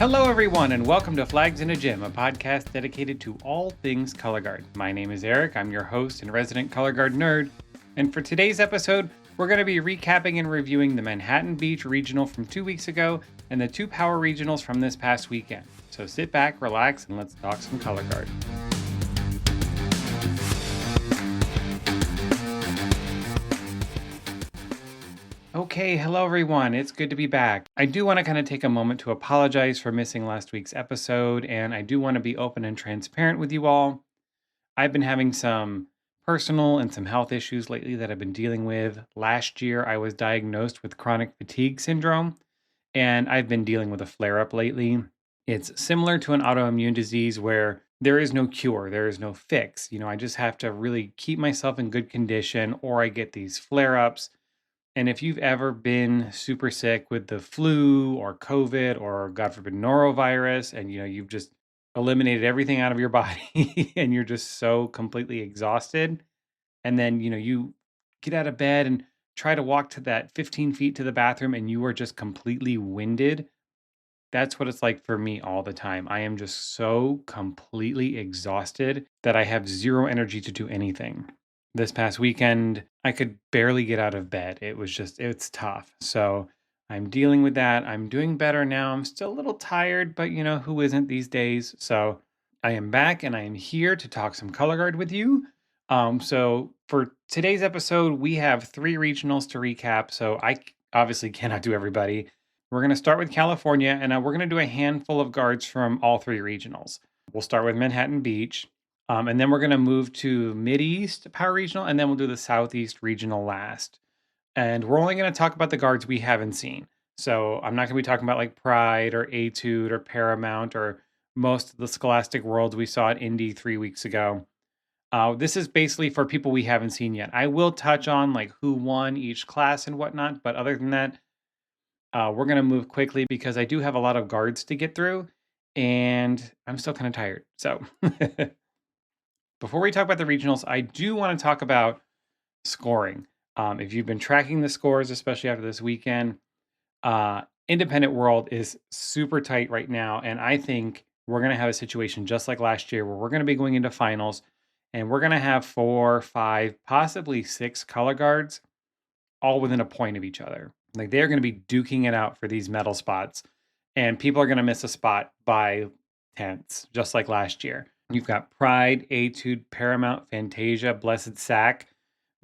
Hello, everyone, and welcome to Flags in a Gym, a podcast dedicated to all things color guard. My name is Eric. I'm your host and resident color guard nerd. And for today's episode, we're going to be recapping and reviewing the Manhattan Beach Regional from 2 weeks ago and the two Power Regionals from this past weekend. So sit back, relax, and let's talk some color guard. Okay, hello everyone. It's good to be back. I do want to kind of take a moment to apologize for missing last week's episode, and I do want to be open and transparent with you all. I've been having some personal and some health issues lately that I've been dealing with. Last year, I was diagnosed with chronic fatigue syndrome, and I've been dealing with a flare up lately. It's similar to an autoimmune disease where there is no cure, there is no fix. I just have to really keep myself in good condition, or I get these flare ups. And if you've ever been super sick with the flu or COVID or God forbid norovirus, and you've just eliminated everything out of your body and you're just so completely exhausted, and then you get out of bed and try to walk to that 15 feet to the bathroom and you are just completely winded. That's what it's like for me all the time. I am just so completely exhausted that I have zero energy to do anything. This past weekend, I could barely get out of bed. It's tough. So I'm dealing with that. I'm doing better now. I'm still a little tired, but who isn't these days? So I am back and I am here to talk some color guard with you. So for today's episode, we have 3 regionals to recap. So obviously cannot do everybody. We're going to start with California, and we're going to do a handful of guards from all 3 regionals. We'll start with Manhattan Beach. And then we're going to move to MidEast Power Regional, and then we'll do the SouthEast Regional last. And we're only going to talk about the guards we haven't seen. So I'm not going to be talking about like Pride or Etude or Paramount or most of the Scholastic Worlds we saw at Indy 3 weeks ago. This is basically for people we haven't seen yet. I will touch on like who won each class and whatnot, but other than that, we're going to move quickly because I do have a lot of guards to get through, and I'm still kind of tired. So before we talk about the regionals, I do want to talk about scoring. If you've been tracking the scores, especially after this weekend, Independent World is super tight right now. And I think we're going to have a situation just like last year where we're going to be going into finals and we're going to have 4, 5, possibly 6 color guards all within a point of each other. Like they're going to be duking it out for these medal spots, and people are going to miss a spot by tenths, just like last year. You've got Pride, Etude, Paramount, Fantasia, Blessed Sack.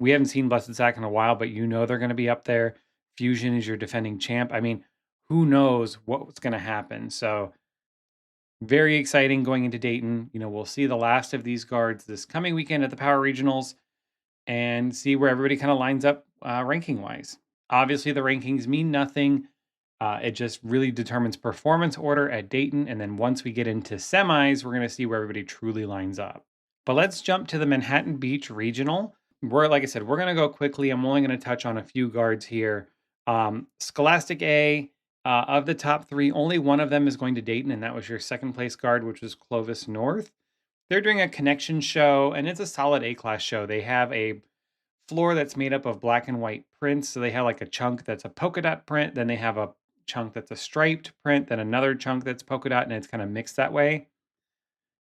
We haven't seen Blessed Sack in a while, but they're going to be up there. Fusion is your defending champ. I mean, who knows what's going to happen? So very exciting going into Dayton. We'll see the last of these guards this coming weekend at the Power Regionals and see where everybody kind of lines up ranking-wise. Obviously, the rankings mean nothing. It just really determines performance order at Dayton. And then once we get into semis, we're going to see where everybody truly lines up. But let's jump to the Manhattan Beach Regional. Like I said, we're going to go quickly. I'm only going to touch on a few guards here. Scholastic A, of the top 3, only one of them is going to Dayton, and that was your second place guard, which was Clovis North. They're doing a connection show, and it's a solid A-class show. They have a floor that's made up of black and white prints. So they have like a chunk that's a polka dot print. Then they have a chunk that's a striped print. Then another chunk that's polka dot, and it's kind of mixed that way.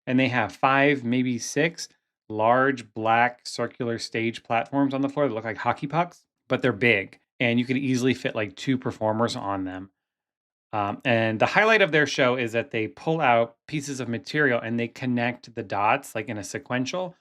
And they have 5, maybe 6 large black circular stage platforms on the floor that look like hockey pucks, but they're big. And you could easily fit like 2 performers on them. And the highlight of their show is that they pull out pieces of material and they connect the dots like in a sequential.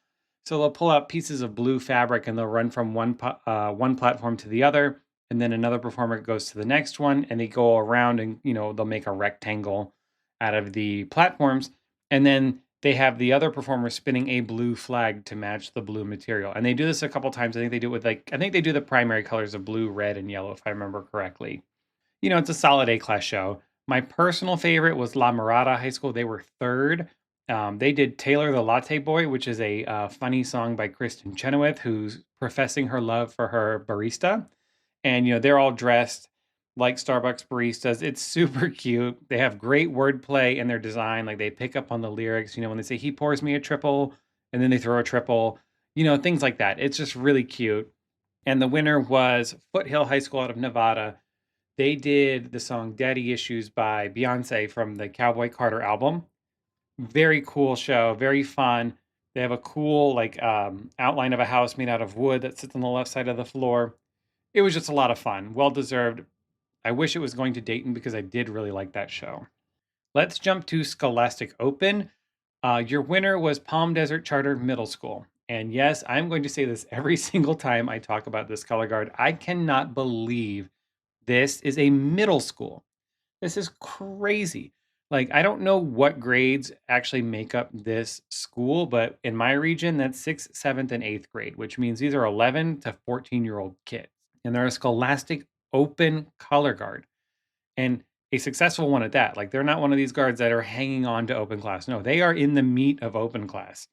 So they'll pull out pieces of blue fabric and they'll run from one platform to the other, and then another performer goes to the next one, and they go around and they'll make a rectangle out of the platforms, and then they have the other performer spinning a blue flag to match the blue material. And they do this a couple times. I think they do it with I think they do the primary colors of blue, red, and yellow, if I remember correctly. It's a solid A-class show. My personal favorite was La Mirada High School. They were 3rd. They did Taylor the Latte Boy, which is a funny song by Kristen Chenoweth, who's professing her love for her barista. And, they're all dressed like Starbucks baristas. It's super cute. They have great wordplay in their design. Like they pick up on the lyrics, when they say, he pours me a triple, and then they throw a triple, things like that. It's just really cute. And the winner was Foothill High School out of Nevada. They did the song Daddy Issues by Beyonce from the Cowboy Carter album. Very cool show, very fun. They have a cool like outline of a house made out of wood that sits on the left side of the floor. It was just a lot of fun. Well deserved. I wish it was going to Dayton because I did really like that show. Let's jump to Scholastic Open. Your winner was Palm Desert Charter Middle School. And yes, I'm going to say this every single time I talk about this color guard. I cannot believe this is a middle school. This is crazy. Like, I don't know what grades actually make up this school, but in my region, that's sixth, seventh, and eighth grade, which means these are 11 to 14-year-old kids. And they're a Scholastic Open color guard. And a successful one at that. Like, they're not one of these guards that are hanging on to open class. No, they are in the meat of open class.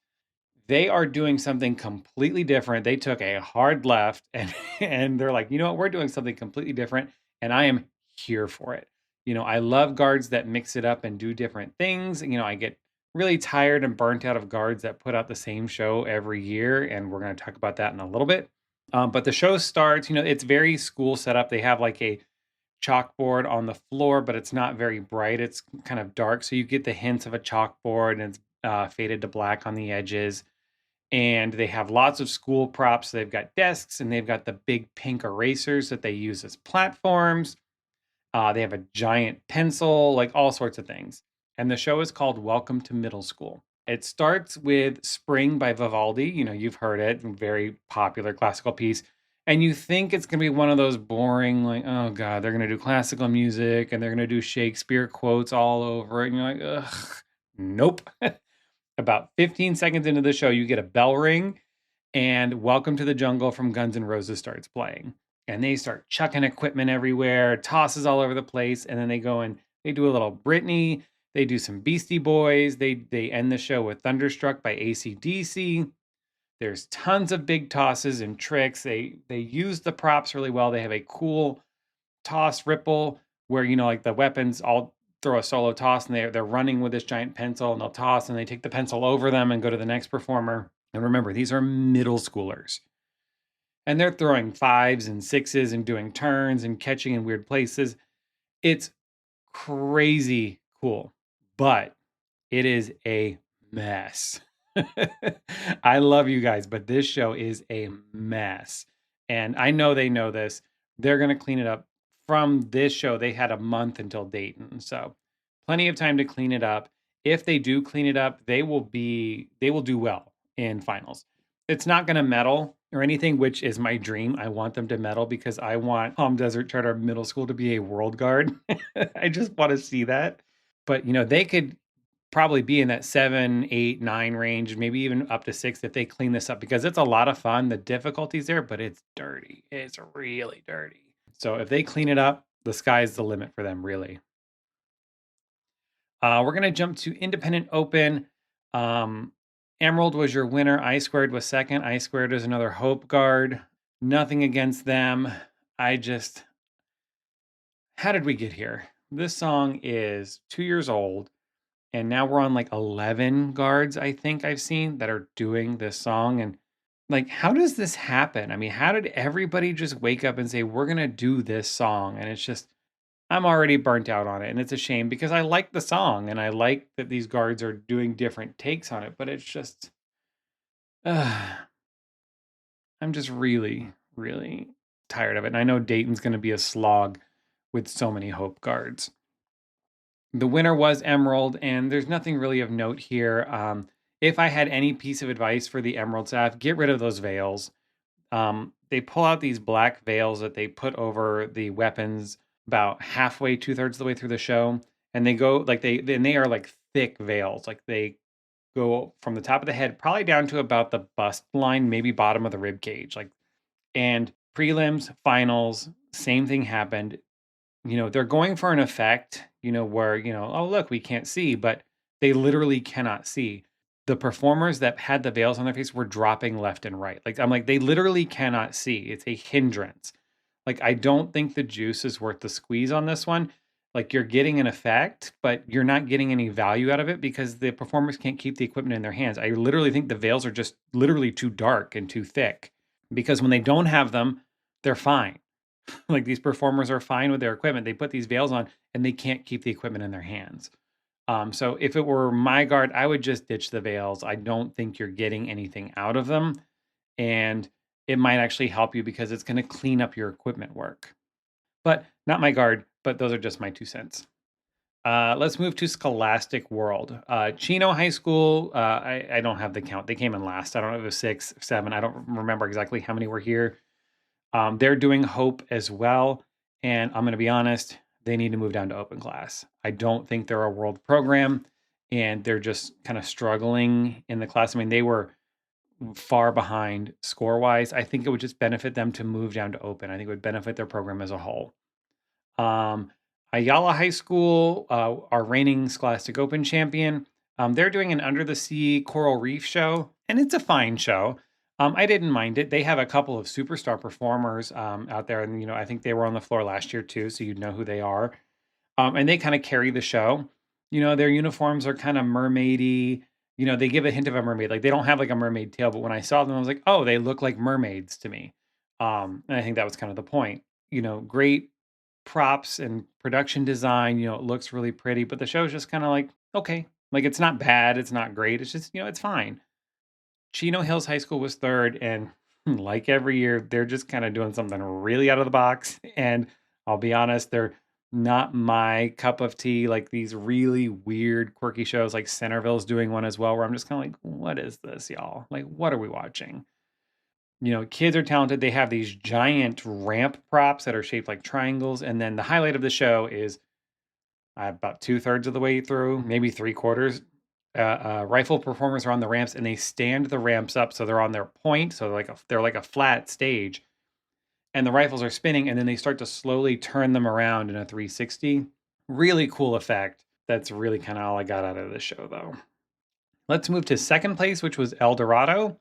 They are doing something completely different. They took a hard left and and they're like, "You know what? We're doing something completely different, and I am here for it." I love guards that mix it up and do different things. I get really tired and burnt out of guards that put out the same show every year, and we're going to talk about that in a little bit. But the show starts, it's very school setup. They have like a chalkboard on the floor, but it's not very bright. It's kind of dark, so you get the hints of a chalkboard, and it's faded to black on the edges. And they have lots of school props. They've got desks and they've got the big pink erasers that they use as platforms. They have a giant pencil, like all sorts of things. And the show is called Welcome to Middle School. It starts with Spring by Vivaldi. You've heard it, very popular classical piece. And you think it's going to be one of those boring, like, oh God, they're going to do classical music and they're going to do Shakespeare quotes all over it. And you're like, ugh, nope. About 15 seconds into the show, you get a bell ring and Welcome to the Jungle from Guns N' Roses starts playing. And they start chucking equipment everywhere, tosses all over the place. And then they go and they do a little Britney. They do some Beastie Boys. They end the show with Thunderstruck by AC/DC. There's tons of big tosses and tricks. They use the props really well. They have a cool toss ripple where like the weapons all throw a solo toss and they're running with this giant pencil and they'll toss and they take the pencil over them and go to the next performer. And remember, these are middle schoolers. And they're throwing fives and sixes and doing turns and catching in weird places. It's crazy cool, but it is a mess. I love you guys, but this show is a mess. And I know they know this. They're going to clean it up. From this show, they had a month until Dayton. So plenty of time to clean it up. If they do clean it up, they will do well in finals. It's not going to medal or anything, which is my dream. I want them to medal because I want Palm Desert Charter Middle School to be a world guard. I just want to see that. But they could probably be in that 7, 8, 9 range, maybe even up to 6 if they clean this up because it's a lot of fun. The difficulty's there, but it's dirty. It's really dirty. So if they clean it up, the sky's the limit for them, really. We're going to jump to Independent Open. Emerald was your winner. I Squared was second. I Squared is another Hope Guard. Nothing against them. How did we get here? This song is 2 years old. And now we're on like 11 guards, I think I've seen that are doing this song. And like, how does this happen? I mean, how did everybody just wake up and say, we're going to do this song? And it's just, I'm already burnt out on it. And it's a shame because I like the song and I like that these guards are doing different takes on it. But it's just, I'm just really, really tired of it. And I know Dayton's going to be a slog with so many Hope guards. The winner was Emerald, and there's nothing really of note here. If I had any piece of advice for the Emerald staff, get rid of those veils. They pull out these black veils that they put over the weapons about halfway, 2/3 of the way through the show, and they go like they are like thick veils. Like they go from the top of the head probably down to about the bust line, maybe bottom of the rib cage. And prelims, finals, same thing happened. They're going for an effect, where, oh, look, we can't see, but they literally cannot see. The performers that had the veils on their face were dropping left and right. I'm like, they literally cannot see. It's a hindrance. I don't think the juice is worth the squeeze on this one. You're getting an effect, but you're not getting any value out of it because the performers can't keep the equipment in their hands. I literally think the veils are just literally too dark and too thick because when they don't have them, they're fine. Like these performers are fine with their equipment. They put these veils on and they can't keep the equipment in their hands. So if it were my guard, I would just ditch the veils. I don't think you're getting anything out of them. And it might actually help you because it's going to clean up your equipment work. But not my guard, but those are just my 2 cents. Let's move to Scholastic World. Chino High School, I don't have the count. They came in last. I don't know if it was 6, 7. I don't remember exactly how many were here. They're doing Hope as well. And I'm going to be honest, they need to move down to open class. I don't think they're a world program and they're just kind of struggling in the class. I mean, they were far behind score wise. I think it would just benefit them to move down to open. I think it would benefit their program as a whole. Um, Ayala High School, our reigning Scholastic Open champion, they're doing an Under the Sea Coral Reef show, and it's a fine show. I didn't mind it. They have a couple of superstar performers out there, and I think they were on the floor last year too, so you'd know who they are. And they kind of carry the show. Their uniforms are kind of mermaidy. They give a hint of a mermaid. Like they don't have like a mermaid tail, but when I saw them, I was like, oh, they look like mermaids to me. And I think that was kind of the point. Great props and production design. It looks really pretty, but the show's just kind of like, okay, like it's not bad, it's not great. It's just, it's fine. Chino Hills High School was third, and like every year, they're just kind of doing something really out of the box. And I'll be honest, they're not my cup of tea. Like these really weird, quirky shows, like Centerville's doing one as well, where I'm just kind of like, what is this, y'all? Like, what are we watching? Kids are talented. They have these giant ramp props that are shaped like triangles. And then the highlight of the show is about 2/3 of the way through, maybe 3/4. Rifle performers are on the ramps and they stand the ramps up so they're on their point. So they're like a flat stage. And the rifles are spinning and then they start to slowly turn them around in a 360. Really cool effect. That's really kind of all I got out of this show, though. Let's move to second place, which was El Dorado.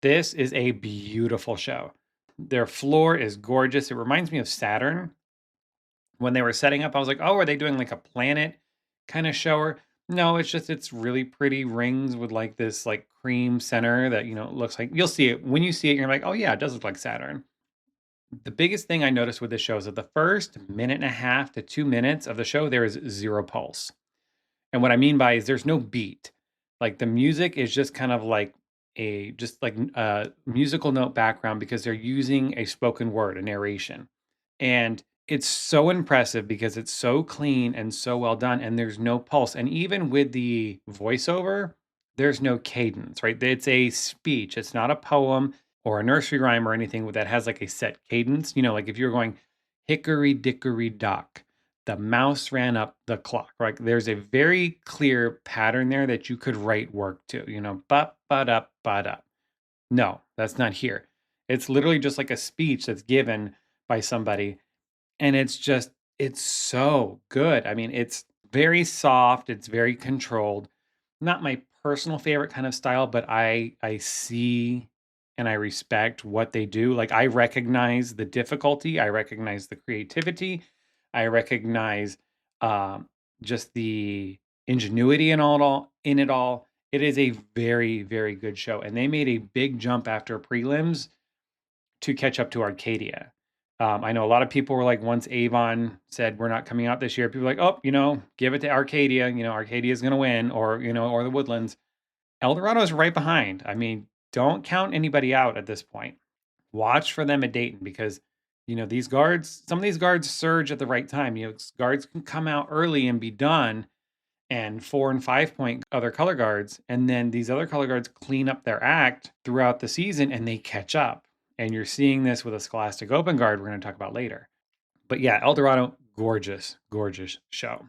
This is a beautiful show. Their floor is gorgeous. It reminds me of Saturn. When they were setting up, I was like, oh, are they doing like a planet kind of shower? No, it's really pretty rings with like this like cream center that, looks like you'll see it. When you see it, you're like, oh yeah, it does look like Saturn. The biggest thing I noticed with this show is that the first minute and a half to 2 minutes of the show, there is zero pulse. And what I mean by is there's no beat. Like the music is just kind of like a musical note background because they're using a spoken word, a narration. And it's so impressive because it's so clean and so well done and there's no pulse. And even with the voiceover, there's no cadence, right? It's a speech. It's not a poem or a nursery rhyme or anything that has like a set cadence. Like if you're going hickory dickory dock, the mouse ran up the clock, right? There's a very clear pattern there that you could write work to, but up, but up. No, that's not here. It's literally just like a speech that's given by somebody and it's so good. I mean, it's very soft, it's very controlled. Not my personal favorite kind of style, but I see and I respect what they do. Like I recognize the difficulty, I recognize the creativity, I recognize um just the ingenuity and all in it all. It is a very, very good show. And they made a big jump after prelims to catch up to Arcadia. I know a lot of people were like, once Avon said we're not coming out this year, people were like, oh, give it to Arcadia. Arcadia is going to win, or the Woodlands. El Dorado is right behind. I mean, don't count anybody out at this point. Watch for them at Dayton because these guards, some of these guards surge at the right time. Guards can come out early and be done, and 4 and 5 point other color guards. And then these other color guards clean up their act throughout the season and they catch up. And you're seeing this with a Scholastic Open guard we're going to talk about later. But yeah, El Dorado, gorgeous, gorgeous show.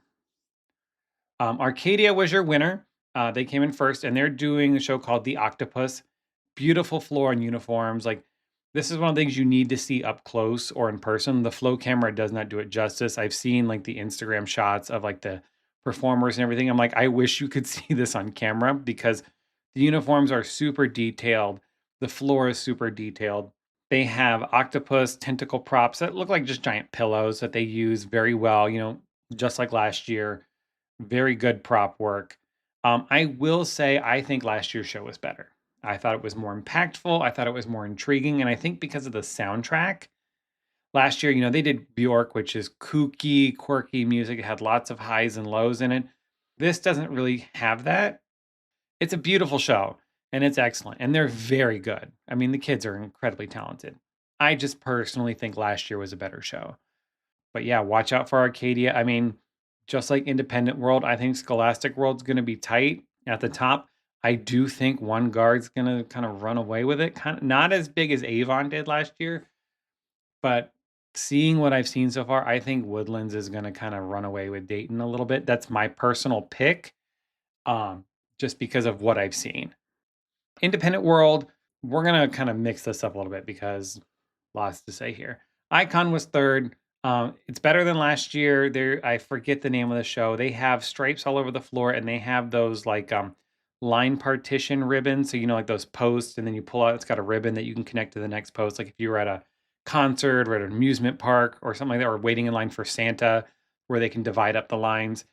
Arcadia was your winner. They came in first and they're doing a show called The Octopus. Beautiful floor and uniforms. Like, this is one of the things you need to see up close or in person. The flow camera does not do it justice. I've seen like the Instagram shots of like the performers and everything. I'm like, I wish you could see this on camera because the uniforms are super detailed. The floor is super detailed. They have octopus tentacle props that look like just giant pillows that they use very well, just like last year. Very good prop work. I will say, I think last year's show was better. I thought it was more impactful. I thought it was more intriguing. And I think because of the soundtrack, Last year, they did Bjork, which is kooky, quirky music. It had lots of highs and lows in it. This doesn't really have that. It's a beautiful show and it's excellent. And they're very good. I mean, the kids are incredibly talented. I just personally think last year was a better show. But yeah, watch out for Arcadia. I mean, just like Independent World, I think Scholastic World's going to be tight at the top. I do think One Guard's going to kind of run away with it. Kind of not as big as Avon did last year, but seeing what I've seen so far, I think Woodlands is going to kind of run away with Dayton a little bit. That's my personal pick, um, just because of what I've seen. Independent World, we're gonna kind of mix this up a little bit because lots to say here. Icon was third. It's better than last year. There, I forget the name of the show. They have stripes all over the floor, and they have those like line partition ribbons. So like those posts, and then you pull out. It's got a ribbon that you can connect to the next post. Like if you were at a concert or at an amusement park or something like that, or waiting in line for Santa, where they can divide up the lines.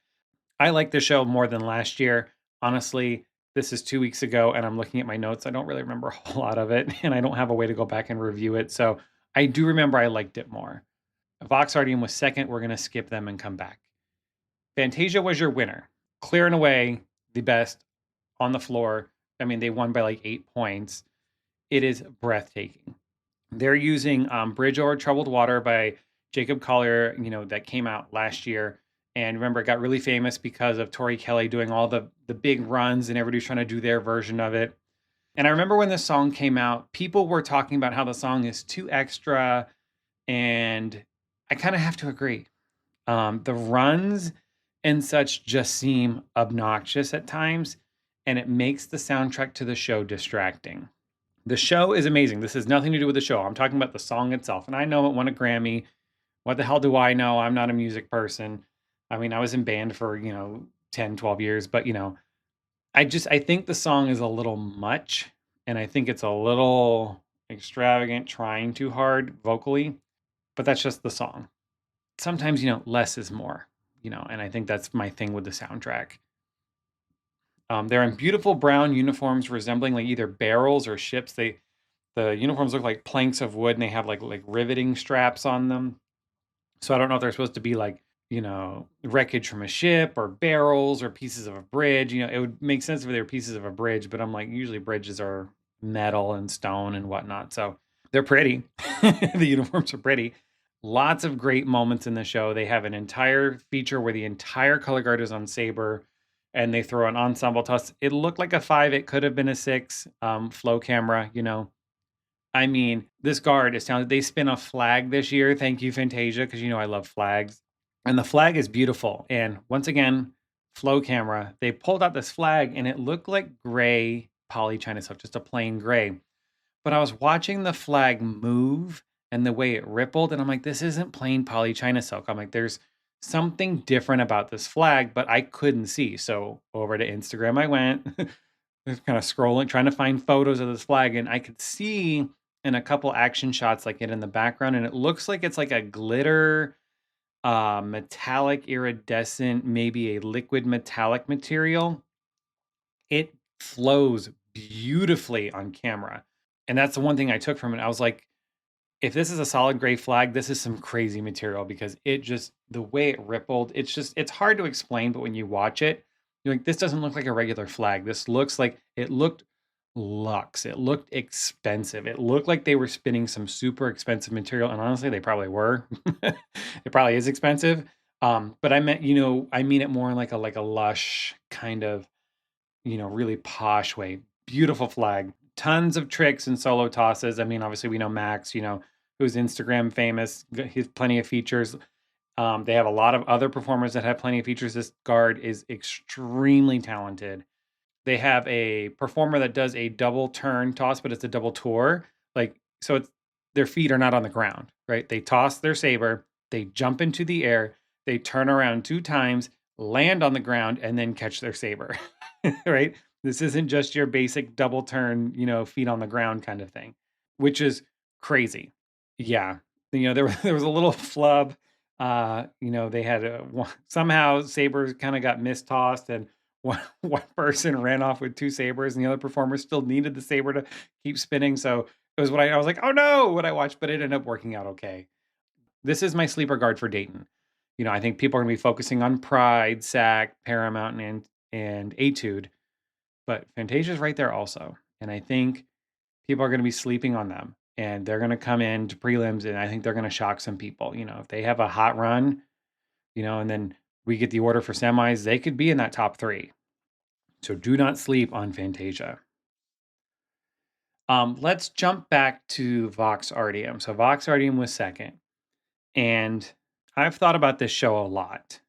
I like the show more than last year. Honestly, this is 2 weeks ago, and I'm looking at my notes. I don't really remember a whole lot of it, and I don't have a way to go back and review it. So I do remember I liked it more. Vox Ardium was second. We're going to skip them and come back. Fantasia was your winner. Clear and away the best on the floor. I mean, they won by like 8 points. It is breathtaking. They're using Bridge Over Troubled Water by Jacob Collier, that came out last year. And remember, it got really famous because of Tori Kelly doing all the big runs and everybody's trying to do their version of it. And I remember when this song came out, people were talking about how the song is too extra. And I kind of have to agree. The runs and such just seem obnoxious at times. And it makes the soundtrack to the show distracting. The show is amazing. This has nothing to do with the show. I'm talking about the song itself. And I know it won a Grammy. What the hell do I know? I'm not a music person. I mean, I was in band for, 10, 12 years, but I think the song is a little much and I think it's a little extravagant, trying too hard vocally, but that's just the song. Sometimes, less is more, and I think that's my thing with the soundtrack. They're in beautiful brown uniforms resembling like either barrels or ships. The uniforms look like planks of wood and they have like riveting straps on them. So I don't know if they're supposed to be like, wreckage from a ship or barrels or pieces of a bridge. It would make sense if they were pieces of a bridge, but I'm like, usually bridges are metal and stone and whatnot. So they're pretty. The uniforms are pretty. Lots of great moments in the show. They have an entire feature where the entire color guard is on Saber and they throw an ensemble toss. It looked like a 5. It could have been a 6. Flow camera. I mean, this guard is talented. They spin a flag this year. Thank you, Fantasia, because I love flags. And the flag is beautiful. And once again, flow camera. They pulled out this flag and it looked like gray poly China silk, just a plain gray. But I was watching the flag move and the way it rippled, and I'm like, this isn't plain poly China silk. I'm like, there's something different about this flag, but I couldn't see. So over to Instagram I went, kind of scrolling, trying to find photos of this flag, and I could see in a couple action shots like it in the background, and it looks like it's like a glitter, metallic iridescent, maybe a liquid metallic material. It flows beautifully on camera. And that's the one thing I took from it. I was like, if this is a solid gray flag, this is some crazy material because it just, the way it rippled, it's hard to explain, but when you watch it, you're like, this doesn't look like a regular flag. This looks like, it looked luxe. It looked expensive. It looked like they were spinning some super expensive material. And honestly, they probably were. It probably is expensive. But I meant, I mean it more in like a lush kind of, really posh way. Beautiful flag. Tons of tricks and solo tosses. I mean, obviously we know Max, who's Instagram famous. He's plenty of features. They have a lot of other performers that have plenty of features. This guard is extremely talented. They have a performer that does a double turn toss, but it's a double tour. Like, so it's their feet are not on the ground, right? They toss their saber, they jump into the air, they turn around 2 times, land on the ground, and then catch their saber. Right? This isn't just your basic double turn, feet on the ground kind of thing, which is crazy. Yeah. There was a little flub. They had somehow sabers kind of got mistossed and one person ran off with 2 sabers and the other performer still needed the saber to keep spinning. So it was I was like, oh no, what I watched, but it ended up working out okay. This is my sleeper guard for Dayton. I think people are going to be focusing on Pride, SAC, Paramount, and Etude, but Fantasia's right there also. And I think people are going to be sleeping on them, and they're going to come in to prelims, and I think they're going to shock some people. If they have a hot run, and then we get the order for semis, they could be in that top three. So do not sleep on Fantasia. Let's jump back to Vox Artium. So Vox Artium was second. And I've thought about this show a lot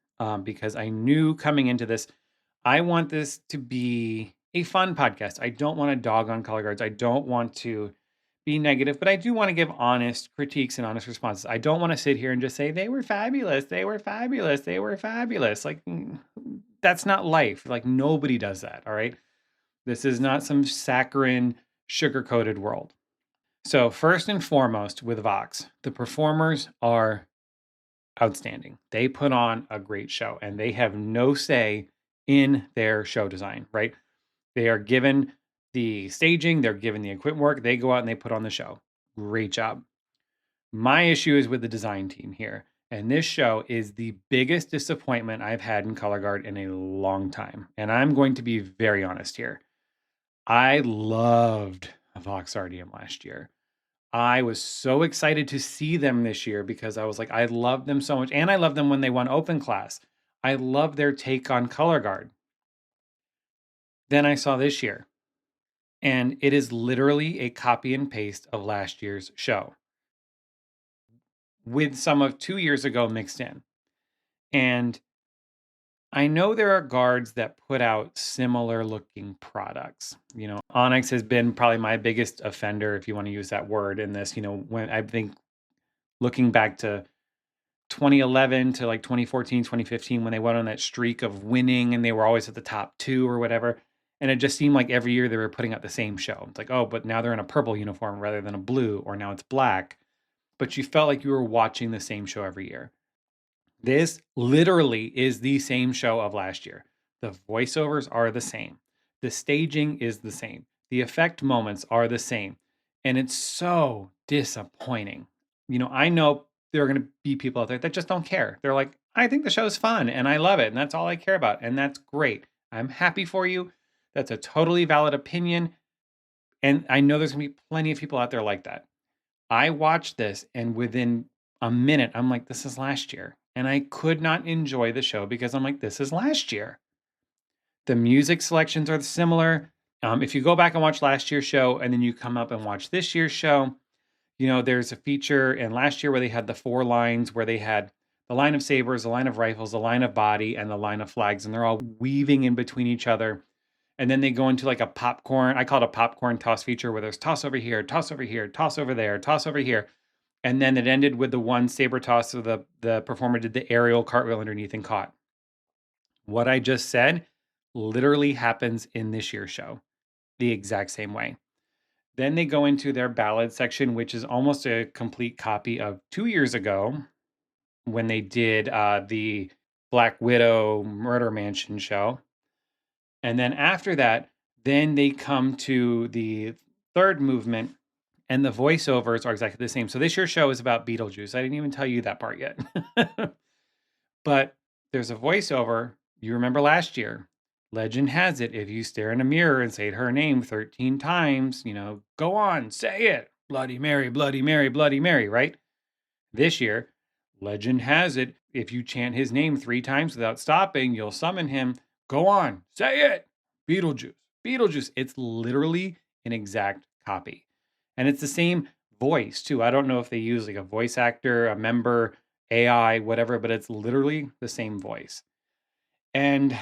because I knew coming into this, I want this to be a fun podcast. I don't want to dog on color guards. I don't want to be negative, but I do want to give honest critiques and honest responses. I don't want to sit here and just say, they were fabulous. They were fabulous. They were fabulous. Like, that's not life. Like, nobody does that. All right. This is not some saccharine, sugar coated world. So, first and foremost, with Vox, the performers are outstanding. They put on a great show and they have no say in their show design, right? They are given the staging, they're given the equipment work, they go out and they put on the show. Great job. My issue is with the design team here. And this show is the biggest disappointment I've had in Color Guard in a long time. And I'm going to be very honest here. I loved Vox Artium last year. I was so excited to see them this year because I was like, I love them so much. And I love them when they won open class. I love their take on color guard. Then I saw this year, and it is literally a copy and paste of last year's show with some of 2 years ago mixed in. And I know there are guards that put out similar looking products. Onyx has been probably my biggest offender, if you want to use that word in this. When I think looking back to 2011 to like 2014, 2015, when they went on that streak of winning and they were always at the top two or whatever. And it just seemed like every year they were putting out the same show. It's like, oh, but now they're in a purple uniform rather than a blue, or now it's black. But you felt like you were watching the same show every year. This literally is the same show of last year. The voiceovers are the same. The staging is the same. The effect moments are the same. And it's so disappointing. I know there are going to be people out there that just don't care. They're like, I think the show's fun and I love it. And that's all I care about. And that's great. I'm happy for you. That's a totally valid opinion. And I know there's going to be plenty of people out there like that. I watched this and within a minute, I'm like, this is last year. And I could not enjoy the show because I'm like, this is last year. The music selections are similar. If you go back and watch last year's show and then you come up and watch this year's show, there's a feature in last year where they had the 4 lines where they had the line of sabers, the line of rifles, the line of body, and the line of flags. And they're all weaving in between each other. And then they go into like a popcorn, I call it a popcorn toss feature where there's toss over here, toss over here, toss over there, toss over here. And then it ended with the one saber toss. So the performer did the aerial cartwheel underneath and caught. What I just said literally happens in this year's show the exact same way. Then they go into their ballad section, which is almost a complete copy of 2 years ago when they did the Black Widow Murder Mansion show. And then after that, then they come to the third movement, and the voiceovers are exactly the same. So this year's show is about Beetlejuice. I didn't even tell you that part yet. But there's a voiceover. You remember last year. Legend has it, if you stare in a mirror and say her name 13 times, go on, say it. Bloody Mary, Bloody Mary, Bloody Mary, right? This year, legend has it, if you chant his name 3 times without stopping, you'll summon him. Go on, say it. Beetlejuice, Beetlejuice. It's literally an exact copy. And it's the same voice, too. I don't know if they use like a voice actor, a member, AI, whatever, but it's literally the same voice. And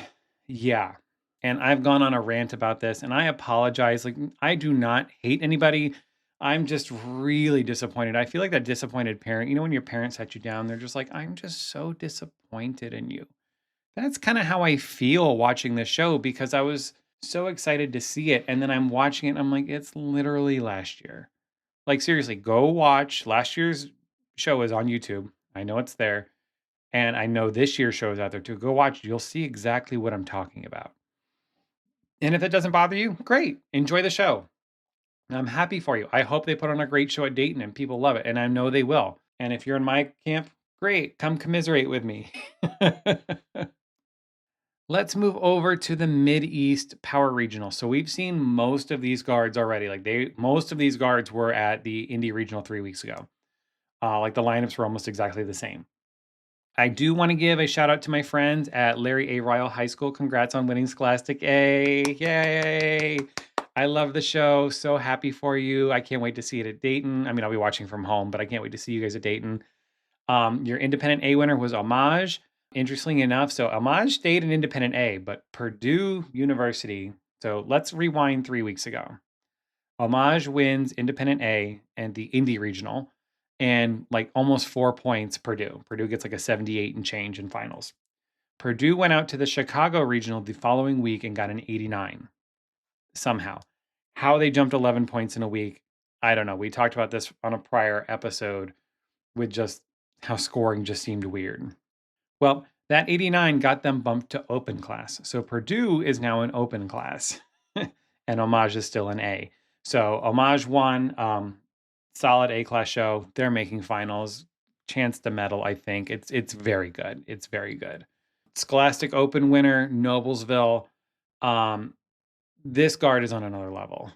yeah, and I've gone on a rant about this and I apologize. Like, I do not hate anybody. I'm just really disappointed. I feel like that disappointed parent. When your parents set you down, they're just like, I'm just so disappointed in you. That's kind of how I feel watching this show because I was so excited to see it. And then I'm watching it and I'm like, it's literally last year. Like, seriously, go watch last year's show is on YouTube. I know it's there. And I know this year's show is out there too. Go watch. You'll see exactly what I'm talking about. And if it doesn't bother you, great. Enjoy the show. I'm happy for you. I hope they put on a great show at Dayton and people love it. And I know they will. And if you're in my camp, great, come commiserate with me. Let's move over to the MidEast Power Regional. So we've seen most of these guards already. Most of these guards were at the Indy Regional 3 weeks ago. Like the lineups were almost exactly the same. I do want to give a shout out to my friends at Larry A. Ryle High School. Congrats on winning Scholastic A. Yay! I love the show. So happy for you. I can't wait to see it at Dayton. I mean, I'll be watching from home, but I can't wait to see you guys at Dayton. Your Independent A winner was Homage. Interestingly enough, so Homage stayed in Independent A, but Purdue University. So let's rewind 3 weeks ago. Homage wins Independent A and the Indy Regional, and like almost 4 points Purdue. Purdue gets like a 78 and change in finals. Purdue went out to the Chicago Regional the following week and got an 89 somehow. How they jumped 11 points in a week, I don't know. We talked about this on a prior episode with just how scoring just seemed weird. Well, that 89 got them bumped to open class. So Purdue is now in open class and Homage is still an A. So Homage won, solid A class show. They're making finals, chance to medal. I think it's very good. It's very good. Scholastic Open winner, Noblesville. Um, this guard is on another level.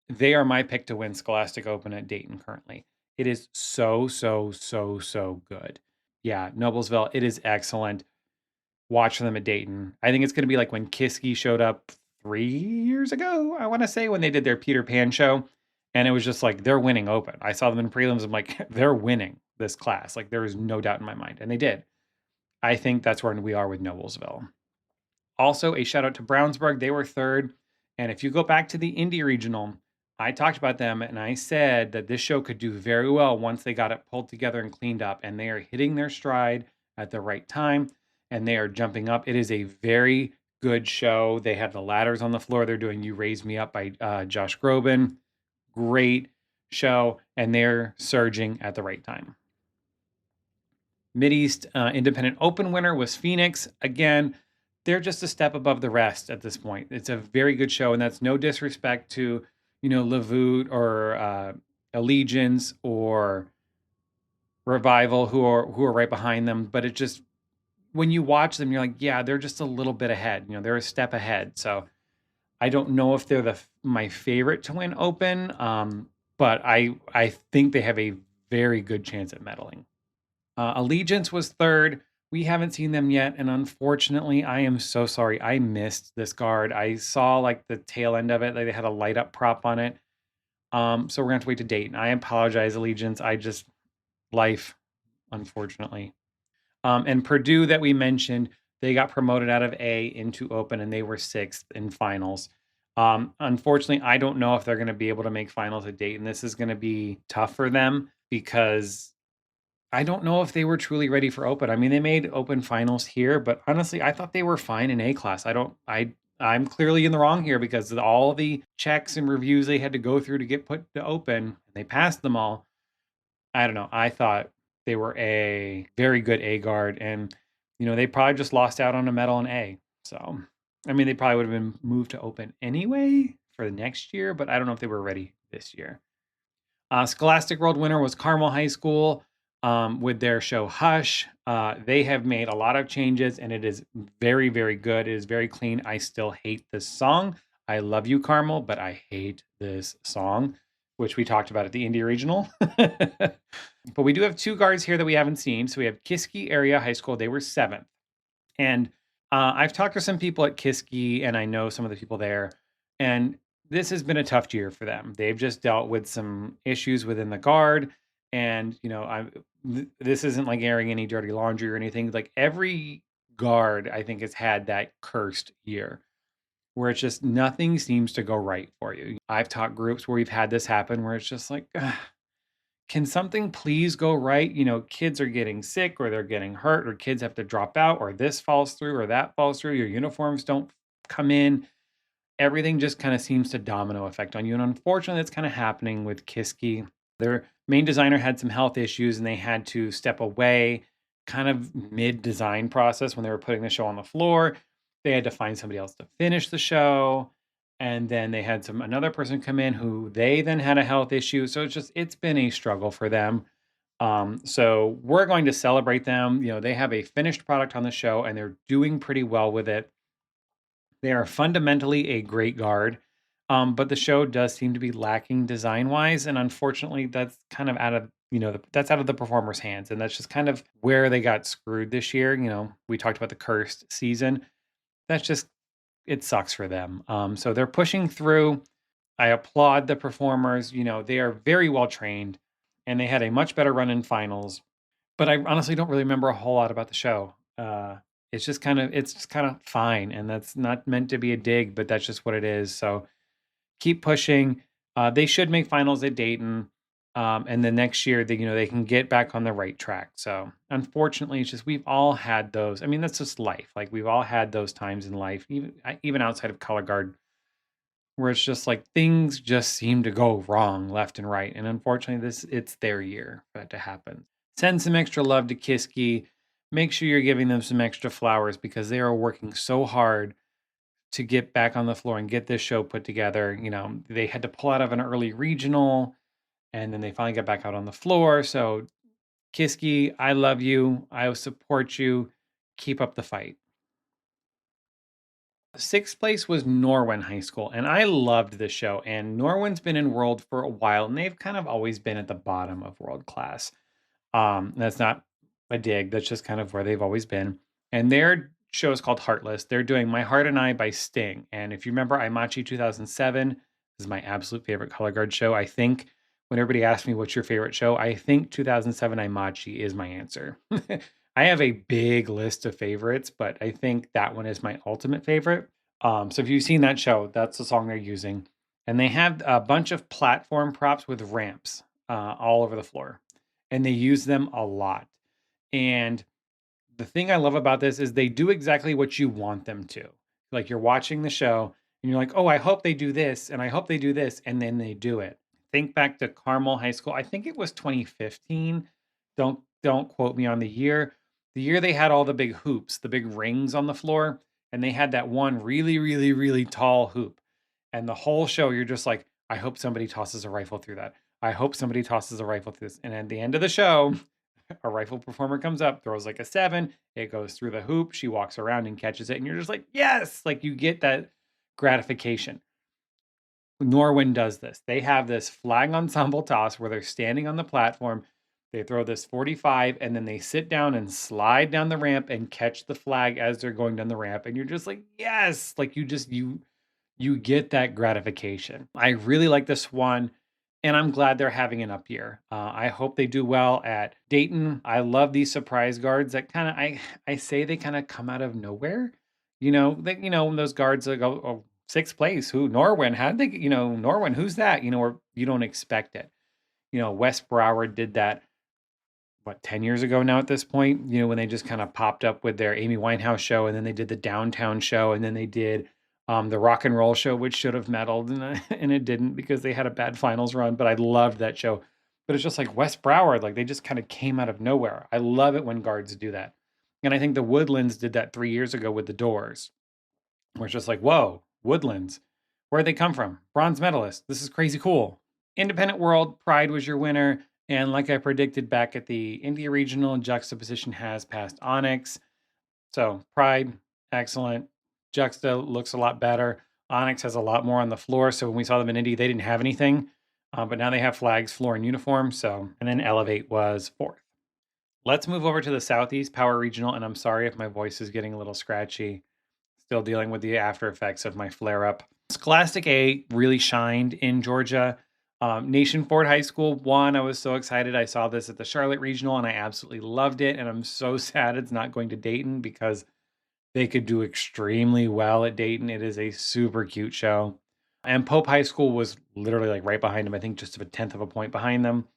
They are my pick to win Scholastic Open at Dayton currently. It is so, so, so, so good. Yeah, Noblesville, it is excellent. Watch them at Dayton. I think it's going to be like when Kiski showed up 3 years ago, I want to say, when they did their Peter Pan show. And it was just like, they're winning open. I saw them in prelims. I'm like, they're winning this class. Like, there is no doubt in my mind. And they did. I think that's where we are with Noblesville. Also, a shout out to Brownsburg. They were third. And if you go back to the Indy Regional, I talked about them and I said that this show could do very well once they got it pulled together and cleaned up. And they are hitting their stride at the right time and they are jumping up. It is a very good show. They have the ladders on the floor. They're doing You Raise Me Up by Josh Groban. Great show. And they're surging at the right time. MidEast Independent Open winner was Phoenix. Again, they're just a step above the rest at this point. It's a very good show, and that's no disrespect to, Levoot or Allegiance or Revival who are right behind them. But it just, when you watch them, you're like, yeah, they're just a little bit ahead. They're a step ahead. So I don't know if they're my favorite to win Open, but I think they have a very good chance at medaling. Allegiance was third. We haven't seen them yet. And unfortunately, I am so sorry. I missed this guard. I saw like the tail end of it. Like they had a light up prop on it. So we're going to have to wait to date. And I apologize, Allegiance. Life, unfortunately. And Purdue that we mentioned, they got promoted out of A into Open and they were sixth in finals. Unfortunately, I don't know if they're going to be able to make finals at Dayton. This is going to be tough for them because I don't know if they were truly ready for Open. I mean, they made Open finals here, but honestly, I thought they were fine in A class. I'm clearly in the wrong here because of all the checks and reviews they had to go through to get put to Open, and they passed them all. I don't know. I thought they were a very good A guard, and they probably just lost out on a medal in A. So, I mean, they probably would have been moved to Open anyway for the next year, but I don't know if they were ready this year. Scholastic World winner was Carmel High School with their show Hush. They have made a lot of changes and it is very, very good. It is very clean. I still hate this song. I love you, Carmel, but I hate this song, which we talked about at the Indy Regional. But we do have two guards here that we haven't seen. So we have Kiski Area High School. They were seventh. And I've talked to some people at Kiski and I know some of the people there. And this has been a tough year for them. They've just dealt with some issues within the guard. And, this isn't like airing any dirty laundry or anything. Like every guard, I think, has had that cursed year where it's just nothing seems to go right for you. I've taught groups where we've had this happen where it's just like, ugh, can something please go right? Kids are getting sick or they're getting hurt or kids have to drop out or this falls through or that falls through. Your uniforms don't come in. Everything just kind of seems to domino effect on you. And unfortunately, that's kind of happening with Kiski. Their main designer had some health issues and they had to step away kind of mid-design process when they were putting the show on the floor. They had to find somebody else to finish the show. And then they had another person come in who they then had a health issue. So it's been a struggle for them. So we're going to celebrate them. They have a finished product on the show and they're doing pretty well with it. They are fundamentally a great guard, but the show does seem to be lacking design wise, and unfortunately, that's kind of out of that's out of the performer's hands, and that's just kind of where they got screwed this year. We talked about the cursed season. That's just it sucks for them. So they're pushing through. I applaud the performers. They are very well trained, and they had a much better run in finals. But I honestly don't really remember a whole lot about the show. It's just kind of fine, and that's not meant to be a dig, but that's just what it is. So keep pushing. They should make finals at Dayton, and then next year they can get back on the right track. So unfortunately, it's just we've all had those. I mean, that's just life. Like we've all had those times in life, even outside of color guard, where it's just like things just seem to go wrong left and right. And unfortunately, it's their year for that to happen. Send some extra love to Kiski. Make sure you're giving them some extra flowers because they are working so hard to get back on the floor and get this show put together. They had to pull out of an early regional and then they finally got back out on the floor. So, Kiski, I love you. I support you. Keep up the fight. Sixth place was Norwin High School, and I loved this show. And Norwin's been in World for a while, and they've kind of always been at the bottom of World class. That's not a dig. That's just kind of where they've always been. And their show is called Heartless. They're doing My Heart and I by Sting. And if you remember Aimachi 2007, this is my absolute favorite color guard show. I think when everybody asks me what's your favorite show, I think 2007 Aimachi is my answer. I have a big list of favorites, but I think that one is my ultimate favorite. So if you've seen that show, that's the song they're using. And they have a bunch of platform props with ramps all over the floor and they use them a lot. And the thing I love about this is they do exactly what you want them to. Like you're watching the show and you're like, "Oh, I hope they do this and I hope they do this," and then they do it. Think back to Carmel High School. I think it was 2015. Don't quote me on the year. The year they had all the big hoops, the big rings on the floor, and they had that one really really really tall hoop. And the whole show you're just like, "I hope somebody tosses a rifle through that. I hope somebody tosses a rifle through this." And at the end of the show, a rifle performer comes up, throws like a 7, it goes through the hoop, she walks around and catches it, and you're just like, "Yes!" Like, you get that gratification. Norwin does this. They have this flag ensemble toss where they're standing on the platform, they throw this 45, and then they sit down and slide down the ramp and catch the flag as they're going down the ramp, and you're just like, "Yes!" Like, you get that gratification. I really like this one, and I'm glad they're having an up year. I hope they do well at Dayton. I love these surprise guards that kind of I say they kind of come out of nowhere. When those guards that go, "Oh, sixth place, who Norwin? How did they? Norwin, who's that?" Or you don't expect it. Wes Broward did that what 10 years ago now at this point, when they just kind of popped up with their Amy Winehouse show and then they did the Downtown show and then they did the rock and roll show, which should have medaled and it didn't because they had a bad finals run. But I loved that show. But it's just like Wes Broward, like they just kind of came out of nowhere. I love it when guards do that. And I think the Woodlands did that 3 years ago with the Doors, where it's just like, whoa, Woodlands, where'd they come from? Bronze medalist. This is crazy cool. Independent World, Pride was your winner. And like I predicted back at the India Regional, Juxtaposition has passed Onyx. So Pride, excellent. Juxta looks a lot better. Onyx has a lot more on the floor. So when we saw them in Indy, they didn't have anything. But now they have flags, floor, and uniform. And then Elevate was fourth. Let's move over to the Southeast Power Regional. And I'm sorry if my voice is getting a little scratchy. Still dealing with the after effects of my flare up. Scholastic A really shined in Georgia. Nation Ford High School won. I was so excited. I saw this at the Charlotte Regional and I absolutely loved it. And I'm so sad it's not going to Dayton because they could do extremely well at Dayton. It is a super cute show. And Pope High School was literally like right behind them. I think just a tenth of a point behind them.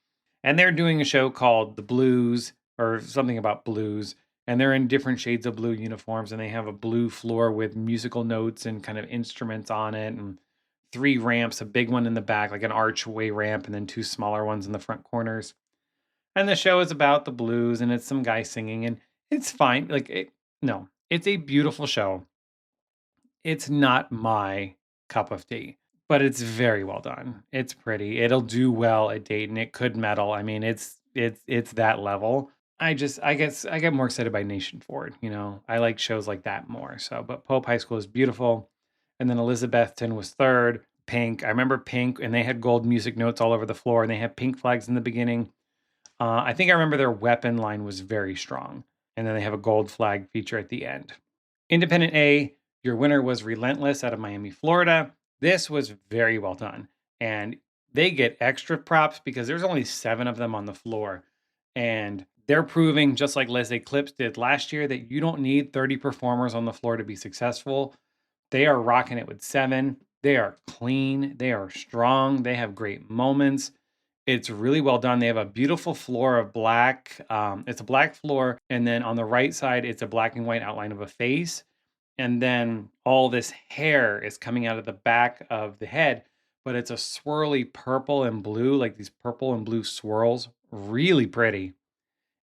And they're doing a show called The Blues or something about blues. And they're in different shades of blue uniforms. And they have a blue floor with musical notes and kind of instruments on it. And 3 ramps, a big one in the back, like an archway ramp, and then 2 smaller ones in the front corners. And the show is about the blues and it's some guy singing and it's fine. No, it's a beautiful show. It's not my cup of tea, but it's very well done. It's pretty. It'll do well at Dayton. It could medal. I mean, It's that level. I guess I get more excited by Nation Ford, you know. I like shows like that more. So, but Pope High School is beautiful. And then Elizabethton was third. Pink. I remember Pink, and they had gold music notes all over the floor, and they had pink flags in the beginning. I think I remember their weapon line was very strong. And then they have a gold flag feature at the end. Independent A, your winner was Relentless out of Miami, Florida. This was very well done. And they get extra props because there's only 7 of them on the floor. And they're proving, just like Les Eclipse did last year, that you don't need 30 performers on the floor to be successful. They are rocking it with 7. They are clean. They are strong. They have great moments. It's really well done. They have a beautiful floor of black. It's a black floor, and then on the right side, it's a black and white outline of a face. And then all this hair is coming out of the back of the head, but it's a swirly purple and blue, like these purple and blue swirls. Really pretty.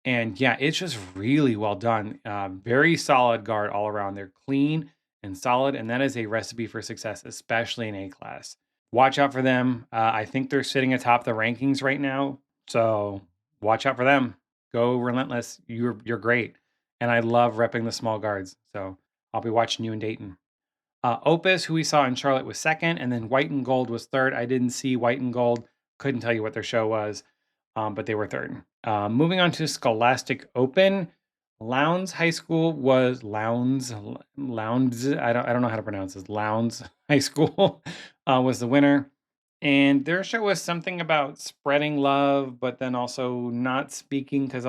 And yeah, it's just really well done. Very solid guard all around. They're clean and solid, and that is a recipe for success, especially in A class. Watch out for them. I think they're sitting atop the rankings right now, so watch out for them. Go Relentless. You're great, and I love repping the small guards. So I'll be watching you in Dayton. Opus, who we saw in Charlotte, was second, and then White and Gold was third. I didn't see White and Gold. Couldn't tell you what their show was, but they were third. Moving on to Scholastic Open, Lowndes High School was Lowndes. I don't know how to pronounce this. Lowndes High School was the winner, and their show was something about spreading love, but then also not speaking because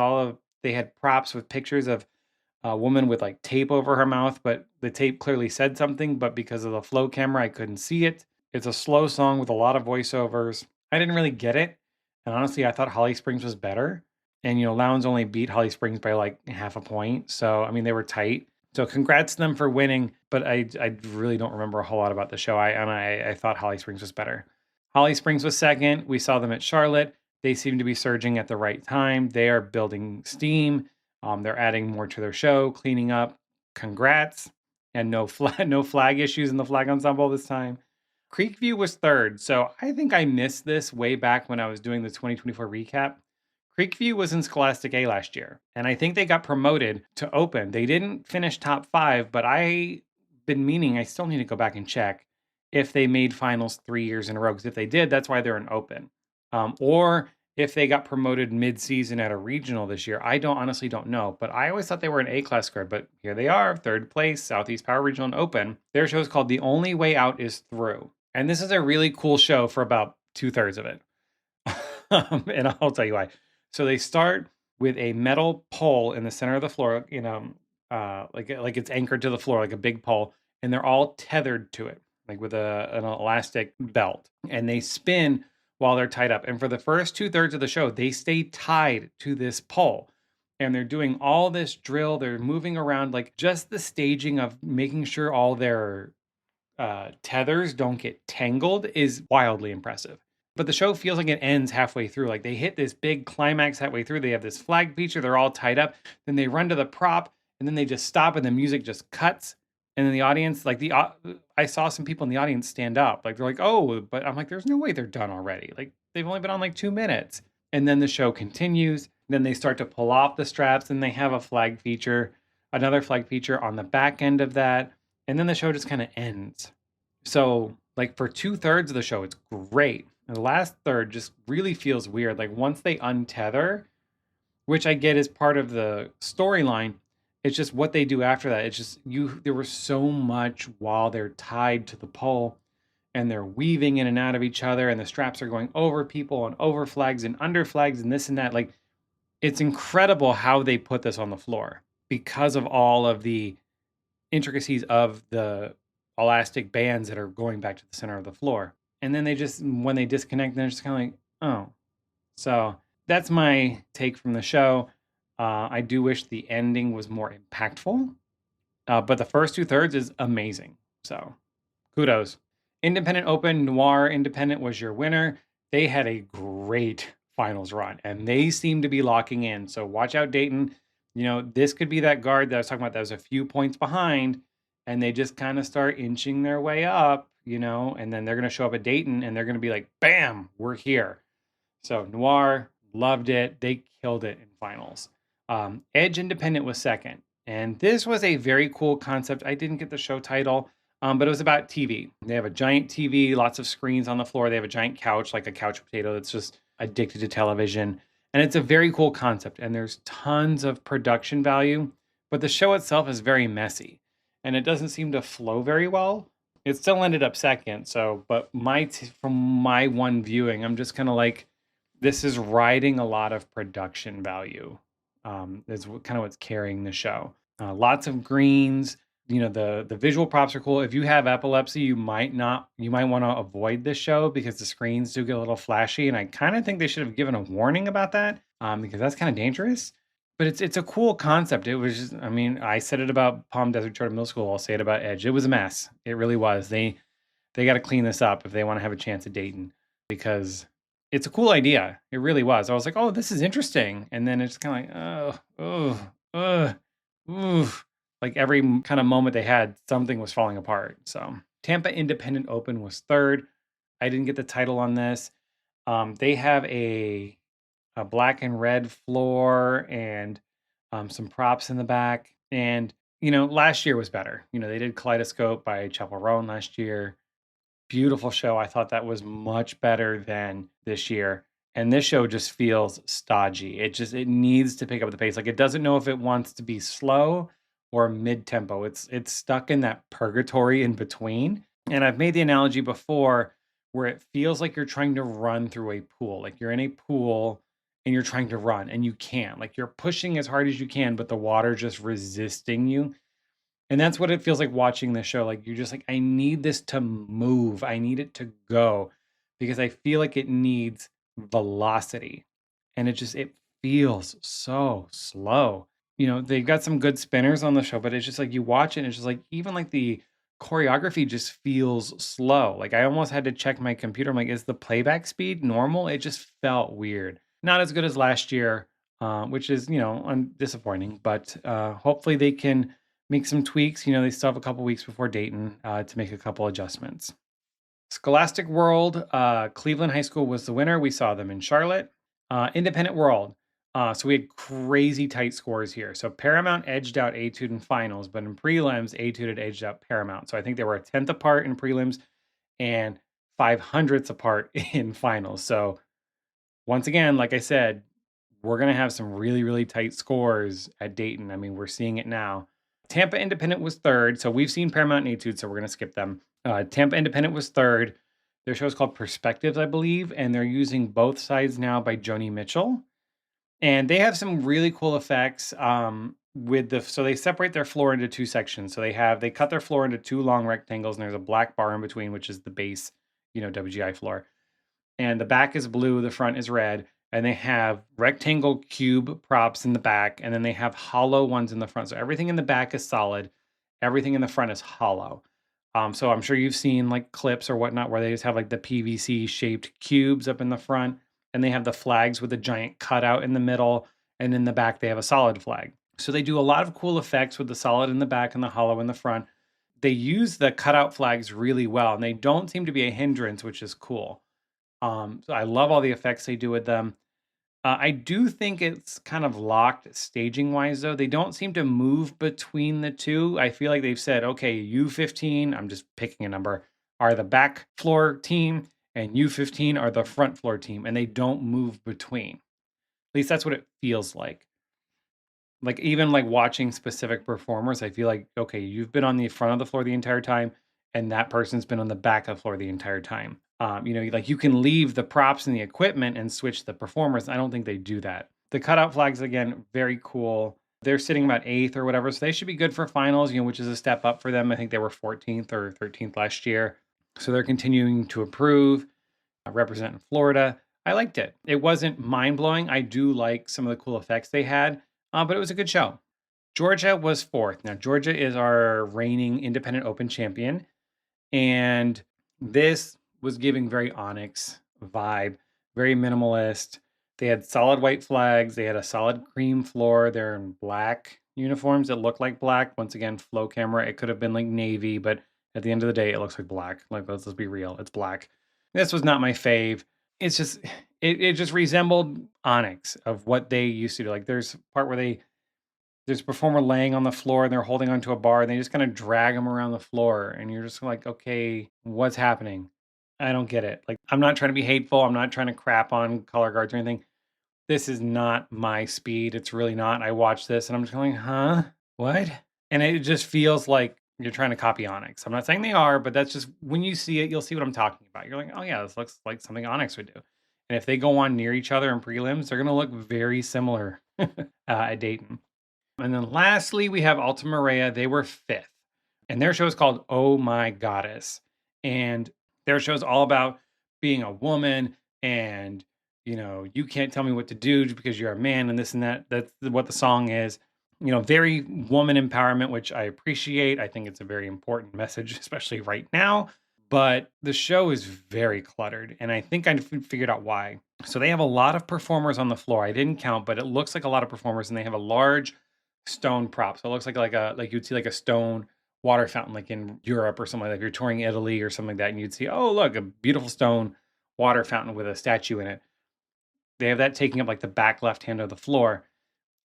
they had props with pictures of a woman with like tape over her mouth, but the tape clearly said something, but because of the flow camera, I couldn't see it. It's a slow song with a lot of voiceovers. I didn't really get it. And honestly, I thought Holly Springs was better. And, you know, Lowndes only beat Holly Springs by like half a point. So, I mean, they were tight. So, congrats to them for winning. But I really don't remember a whole lot about the show. I thought Holly Springs was better. Holly Springs was second. We saw them at Charlotte. They seem to be surging at the right time. They are building steam. They're adding more to their show, cleaning up. Congrats. And no flag issues in the flag ensemble this time. Creekview was third. So I think I missed this way back when I was doing the 2024 recap. Creekview was in Scholastic A last year, and I think they got promoted to Open. They didn't finish top 5, but I still need to go back and check if they made finals 3 years in a row. Because if they did, that's why they're in Open. Or if they got promoted mid-season at a regional this year. I honestly don't know, but I always thought they were an A-class guard, but here they are, third place, Southeast Power Regional and Open. Their show is called The Only Way Out Is Through. And this is a really cool show for about 2/3 of it. And I'll tell you why. So they start with a metal pole in the center of the floor, like it's anchored to the floor, like a big pole, and they're all tethered to it, like with an elastic belt, and they spin while they're tied up. And for the first 2/3 of the show, they stay tied to this pole. And they're doing all this drill. They're moving around, like just the staging of making sure all their tethers don't get tangled is wildly impressive. But the show feels like it ends halfway through. Like they hit this big climax halfway through. They have this flag feature. They're all tied up. Then they run to the prop, and then they just stop, and the music just cuts. And then the audience, I saw some people in the audience stand up. Like they're like, "Oh," but I'm like, "There's no way they're done already. Like they've only been on like 2 minutes." And then the show continues. Then they start to pull off the straps, and they have another flag feature on the back end of that, and then the show just kind of ends. So, like for 2/3 of the show, it's great. And the last third just really feels weird. Like once they untether, which I get is part of the storyline, it's just what they do after that. It's just there was so much while they're tied to the pole and they're weaving in and out of each other, and the straps are going over people and over flags and under flags and this and that. Like it's incredible how they put this on the floor because of all of the intricacies of the elastic bands that are going back to the center of the floor. And then when they disconnect, they're just kind of like, oh. So that's my take from the show. I do wish the ending was more impactful, but the first 2/3 is amazing. So kudos. Independent Open, Noir Independent was your winner. They had a great finals run, and they seem to be locking in. So watch out, Dayton. You know, this could be that guard that I was talking about that was a few points behind, and they just kind of start inching their way up, you know, and then they're going to show up at Dayton, and they're going to be like, bam, we're here. So Noir, Loved it. They killed it in finals. Edge Independent was second. And this was a very cool concept. I didn't get the show title, but it was about TV. They have a giant TV, lots of screens on the floor. They have a giant couch, like a couch potato that's just addicted to television. And it's a very cool concept. And there's tons of production value, but the show itself is very messy and it doesn't seem to flow very well. It still ended up second. So, but from my one viewing, I'm just kind of like, this is riding a lot of production value. Is kind of what's carrying the show. Lots of greens. The visual props are cool. If you have epilepsy, you might want to avoid this show because the screens do get a little flashy, and I kind of think they should have given a warning about that because that's kind of dangerous. But it's a cool concept. It was just, I mean, I said it about Palm Desert Charter Middle School. I'll say it about Edge. It was a mess. It really was. They got to clean this up if they want to have a chance at Dayton because it's a cool idea. It really was. I was like, oh, this is interesting. And then it's kind of like, oof. Like every kind of moment they had, something was falling apart. So Tampa Independent Open was third. I didn't get the title on this. They have a black and red floor and some props in the back. And, last year was better. They did Kaleidoscope by Chapel Roan last year. Beautiful show. I thought that was much better than this year. And this show just feels stodgy. It needs to pick up the pace. Like it doesn't know if it wants to be slow or mid-tempo. It's stuck in that purgatory in between. And I've made the analogy before where it feels like you're trying to run through a pool. Like you're in a pool and you're trying to run and you can't. Like you're pushing as hard as you can, but the water just resisting you. And that's what it feels like watching this show. Like you're just like, I need this to move. I need it to go because I feel like it needs velocity. And it feels so slow. They've got some good spinners on the show, but it's just like you watch it and it's just like even like the choreography just feels slow. Like I almost had to check my computer. I'm like, is the playback speed normal? It just felt weird. Not as good as last year, which is, disappointing, but hopefully they can make some tweaks. They still have a couple weeks before Dayton to make a couple adjustments. Scholastic World, Cleveland High School was the winner. We saw them in Charlotte. Independent World. So we had crazy tight scores here. So Paramount edged out Etude in finals, but in prelims, Etude had edged out Paramount. So I think they were a tenth apart in prelims and 500ths apart in finals. So once again, like I said, we're going to have some really, really tight scores at Dayton. I mean, we're seeing it now. Tampa Independent was third. So we've seen Paramount and Etude, so we're going to skip them. Tampa Independent was third. Their show is called Perspectives, I believe, and they're using Both Sides Now by Joni Mitchell. And they have some really cool effects so they separate their floor into two sections. So they cut their floor into two long rectangles, and there's a black bar in between, which is the base, WGI floor. And the back is blue, the front is red. And they have rectangle cube props in the back, and then they have hollow ones in the front. So everything in the back is solid, everything in the front is hollow. So I'm sure you've seen like clips or whatnot where they just have like the PVC shaped cubes up in the front, and they have the flags with a giant cutout in the middle, and in the back they have a solid flag. So they do a lot of cool effects with the solid in the back and the hollow in the front. They use the cutout flags really well, and they don't seem to be a hindrance, which is cool. So I love all the effects they do with them. I do think it's kind of locked staging wise, though. They don't seem to move between the two. I feel like they've said, okay, U15, I'm just picking a number, are the back floor team, and U15 are the front floor team, and they don't move between. At least that's what it feels like. Like even like watching specific performers, I feel like, okay, you've been on the front of the floor the entire time, and that person's been on the back of the floor the entire time. Like you can leave the props and the equipment and switch the performers. I don't think they do that. The cutout flags, again, very cool. They're sitting about 8th or whatever, so they should be good for finals, which is a step up for them. I think they were 14th or 13th last year. So they're continuing to improve, representing Florida. I liked it. It wasn't mind-blowing. I do like some of the cool effects they had, but it was a good show. Georgia was 4th. Now, Georgia is our reigning Independent Open champion, and this was giving very Onyx vibe, very minimalist. They had solid white flags. They had a solid cream floor. They're in black uniforms that look like black. Once again, flow camera. It could have been like navy, but at the end of the day, it looks like black. Like, let's be real. It's black. This was not my fave. It it just resembled Onyx of what they used to do. Like there's a part where there's a performer laying on the floor and they're holding onto a bar and they just kind of drag them around the floor. And you're just like, okay, what's happening? I don't get it. Like, I'm not trying to be hateful. I'm not trying to crap on color guards or anything. This is not my speed. It's really not. I watch this and I'm just going, huh? What? And it just feels like you're trying to copy Onyx. I'm not saying they are, but that's just when you see it, you'll see what I'm talking about. You're like, oh yeah, this looks like something Onyx would do. And if they go on near each other in prelims, they're going to look very similar at Dayton. And then lastly, we have Alta Maria. They were fifth. And their show is called Oh My Goddess. And their show is all about being a woman and, you can't tell me what to do because you're a man and this and that. That's what the song is. Very woman empowerment, which I appreciate. I think it's a very important message, especially right now. But the show is very cluttered. And I think I figured out why. So they have a lot of performers on the floor. I didn't count, but it looks like a lot of performers and they have a large stone prop. So it looks like you'd see like a stone water fountain like in Europe or something like that. If you're touring Italy or something like that, and you'd see, oh look, a beautiful stone water fountain with a statue in it. They have that taking up like the back left hand of the floor.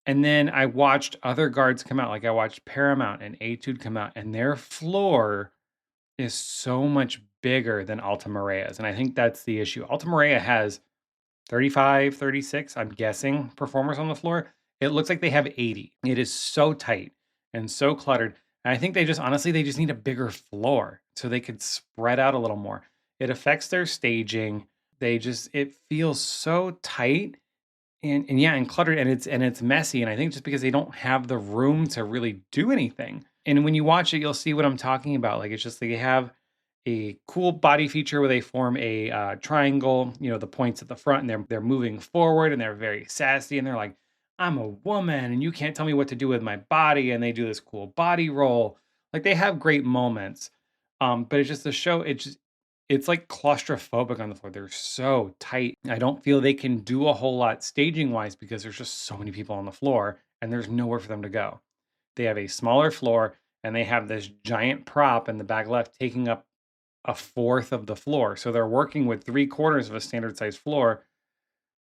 And then I watched other guards come out. Like I watched Paramount and Etude come out, and their floor is so much bigger than Alta Maria's. And I think that's the issue. Alta Maria has 35, 36, I'm guessing, performers on the floor. It looks like they have 80. It is so tight and so cluttered. And I think they just need a bigger floor so they could spread out a little more. It affects their staging. It feels so tight and yeah, and cluttered and it's messy. And I think just because they don't have the room to really do anything. And when you watch it, you'll see what I'm talking about. Like it's just they have a cool body feature where they form a triangle, the points at the front, and they're moving forward and they're very sassy and they're like, I'm a woman and you can't tell me what to do with my body. And they do this cool body roll. Like they have great moments. But it's just the show, it's like claustrophobic on the floor. They're so tight. I don't feel they can do a whole lot staging wise because there's just so many people on the floor and there's nowhere for them to go. They have a smaller floor and they have this giant prop in the back left taking up a fourth of the floor. So they're working with 3/4 of a standard size floor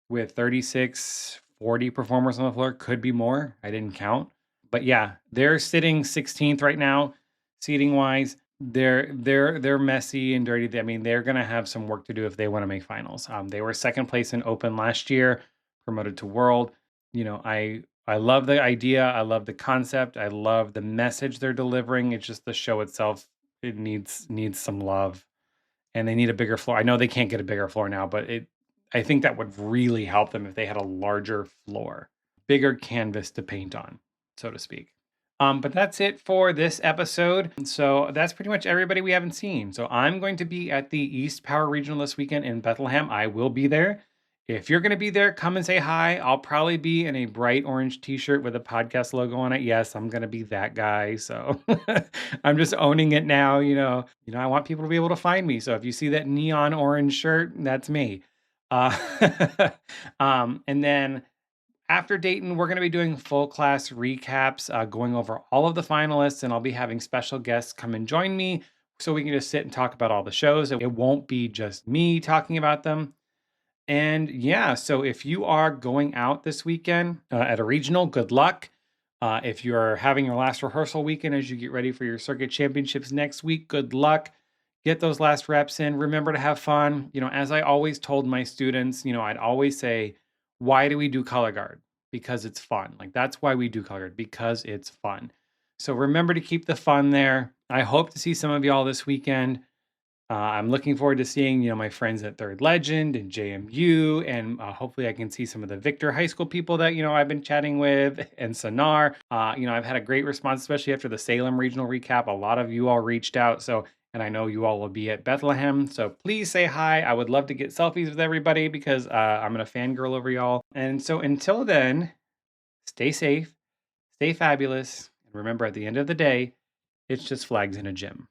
with 36, 40 performers on the floor. Could be more. I didn't count. But yeah, they're sitting 16th right now, seating wise. They're messy and dirty. I mean, they're gonna have some work to do if they want to make finals. They were second place in Open last year, promoted to World. I love the idea. I love the concept. I love the message they're delivering. It's just the show itself. It needs some love, and they need a bigger floor. I know they can't get a bigger floor now, but I think that would really help them if they had a larger floor, bigger canvas to paint on, so to speak. But that's it for this episode. So that's pretty much everybody we haven't seen. So I'm going to be at the East Power Regional this weekend in Bethlehem. I will be there. If you're going to be there, come and say hi. I'll probably be in a bright orange t-shirt with a podcast logo on it. Yes, I'm going to be that guy. So I'm just owning it now. I want people to be able to find me. So if you see that neon orange shirt, that's me. And then after Dayton, we're going to be doing full class recaps, going over all of the finalists, and I'll be having special guests come and join me so we can just sit and talk about all the shows. It won't be just me talking about them. And yeah, so if you are going out this weekend at a regional, good luck. If you're having your last rehearsal weekend as you get ready for your circuit championships next week, good luck. Get those last reps in. Remember to have fun. As I always told my students, I'd always say, why do we do color guard? Because it's fun. Like that's why we do color guard, because it's fun. So remember to keep the fun there. I hope to see some of y'all this weekend. I'm looking forward to seeing, my friends at Third Legend and JMU, and hopefully I can see some of the Victor High School people that, I've been chatting with, and Sonar. I've had a great response, especially after the Salem regional recap. A lot of you all reached out. And I know you all will be at Bethlehem. So please say hi. I would love to get selfies with everybody because I'm going to fangirl over y'all. And so until then, stay safe, stay fabulous. And remember, at the end of the day, it's just flags in a gym.